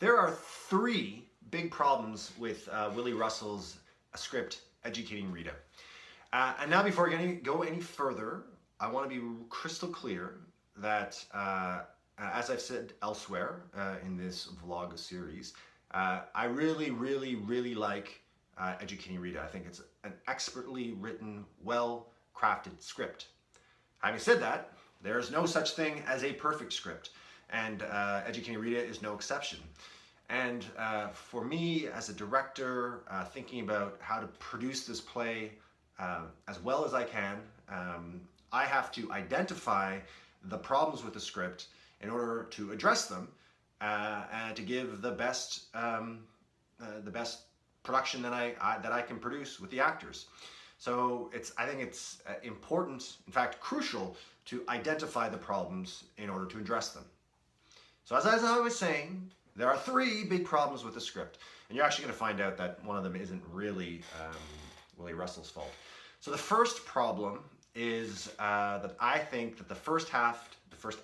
There are three big problems with Willie Russell's script, Educating Rita. And now before I go any further, I want to be crystal clear that, as I've said elsewhere in this vlog series, I really like Educating Rita. I think it's an expertly written, well-crafted script. Having said that, there is no such thing as a perfect script, and Educating Rita is no exception. And for me, as a director, thinking about how to produce this play as well as I can, I have to identify the problems with the script in order to address them and to give the best production that I can produce with the actors. So I think it's important, in fact crucial, to identify the problems in order to address them. So as I was saying, there are three big problems with the script, and you're actually going to find out that one of them isn't really Willie Russell's fault. So the first problem is that I think that the first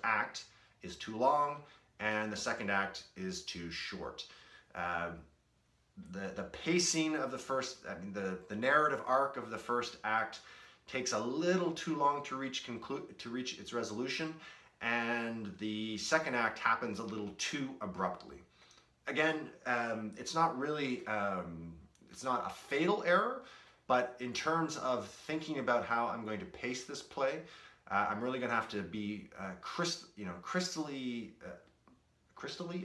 act is too long, and the second act is too short. The pacing of the narrative arc of the first act takes a little too long to reach its resolution, and the second act happens a little too abruptly. Again, it's not really, it's not a fatal error, but in terms of thinking about how I'm going to pace this play, I'm really going to have to be crystally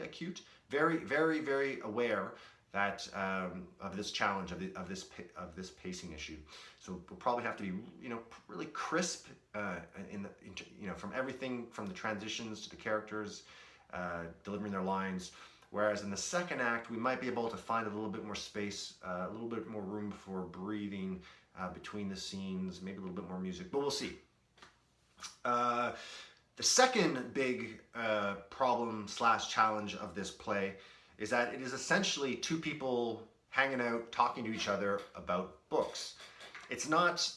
acute, very aware that of this challenge, of this pacing issue. So we'll probably have to be really crisp from everything from the transitions to the characters delivering their lines. Whereas in the second act, we might be able to find a little bit more space, a little bit more room for breathing between the scenes, maybe a little bit more music, but we'll see. The second big problem / challenge of this play is that it is essentially two people hanging out, talking to each other about books. It's not,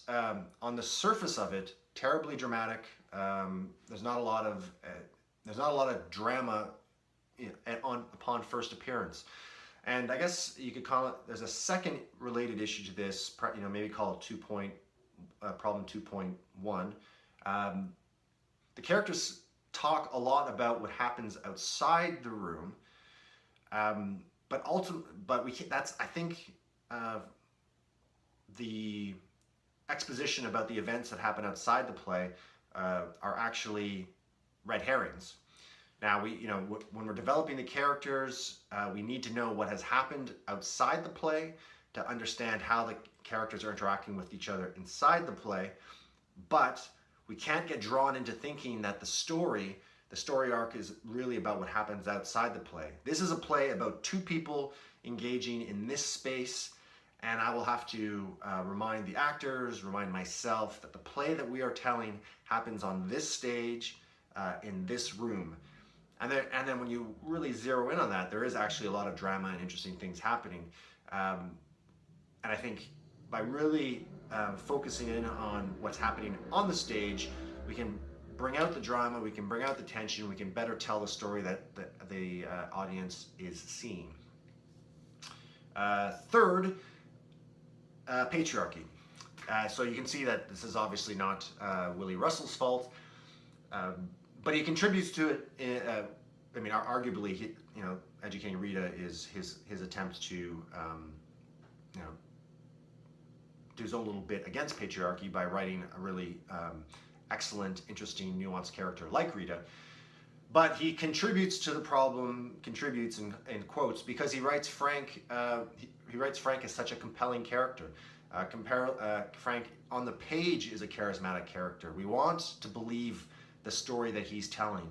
on the surface of it, terribly dramatic. There's not a lot of drama upon first appearance. And I guess you could call it, there's a second related issue to this, maybe call it problem 2.1. The characters talk a lot about what happens outside the room, that's, I think, the exposition about the events that happen outside the play are actually red herrings. Now, when we're developing the characters, we need to know what has happened outside the play to understand how the characters are interacting with each other inside the play, but we can't get drawn into thinking that the story arc is really about what happens outside the play. This is a play about two people engaging in this space, and I will have to remind the actors, remind myself that the play that we are telling happens on this stage, in this room. And then when you really zero in on that, there is actually a lot of drama and interesting things happening. And I think by really focusing in on what's happening on the stage, we can bring out the drama, we can bring out the tension, we can better tell the story that the audience is seeing. Third, patriarchy. So you can see that this is obviously not Willie Russell's fault, but he contributes to it. Arguably, Educating Rita is his attempt to, do his own little bit against patriarchy by writing a really excellent, interesting, nuanced character like Rita. But he contributes to the problem, contributes in quotes, because he writes Frank. He writes Frank as such a compelling character. Frank on the page is a charismatic character. We want to believe the story that he's telling.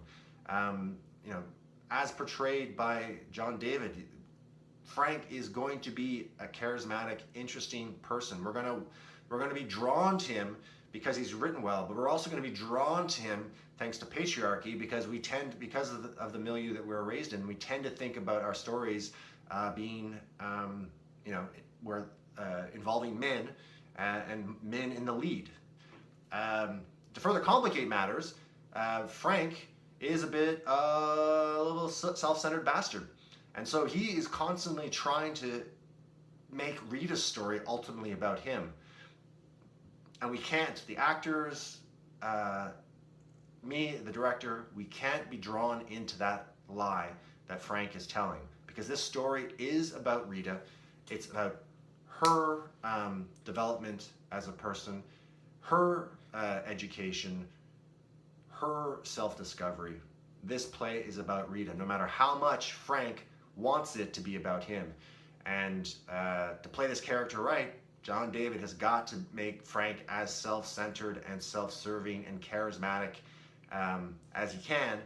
As portrayed by John David, Frank is going to be a charismatic, interesting person. We're going to be drawn to him because he's written well, but we're also going to be drawn to him thanks to patriarchy, because because of the milieu that we're raised in, we tend to think about our stories being, involving men and men in the lead. To further complicate matters, Frank is a little self-centered bastard. And so he is constantly trying to make Rita's story ultimately about him. And we can't, the actors, me, the director, we can't be drawn into that lie that Frank is telling, because this story is about Rita. It's about her development as a person, her education, her self-discovery. This play is about Rita, no matter how much Frank wants it to be about him. And to play this character right, John David has got to make Frank as self-centered and self-serving and charismatic as he can.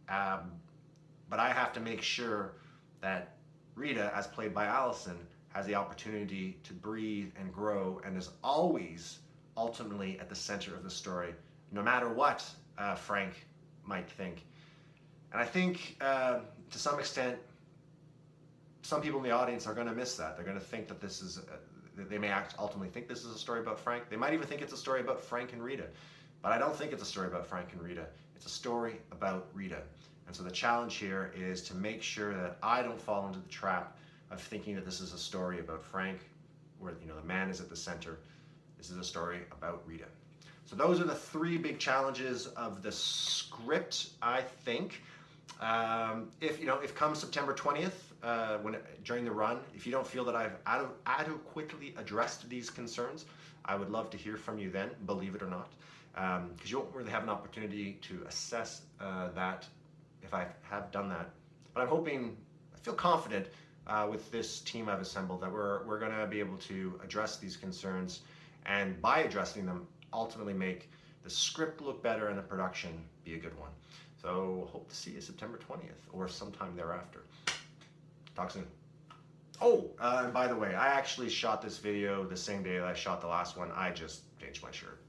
But I have to make sure that Rita, as played by Allison, has the opportunity to breathe and grow and is always ultimately at the center of the story, no matter what Frank might think. And I think to some extent, some people in the audience are going to miss that. They're going to think that this is, they may ultimately think this is a story about Frank. They might even think it's a story about Frank and Rita. But I don't think it's a story about Frank and Rita. It's a story about Rita. And so the challenge here is to make sure that I don't fall into the trap of thinking that this is a story about Frank, where the man is at the center. This is a story about Rita. So those are the three big challenges of the script, I think. If come September 20th, during the run, if you don't feel that I've adequately addressed these concerns, I would love to hear from you then, believe it or not, because you won't really have an opportunity to assess that if I have done that. But I'm hoping, I feel confident with this team I've assembled that we're going to be able to address these concerns, and by addressing them, ultimately make the script look better and the production be a good one. So hope to see you September 20th or sometime thereafter. Talk soon. Oh, and by the way, I actually shot this video the same day that I shot the last one. I just changed my shirt.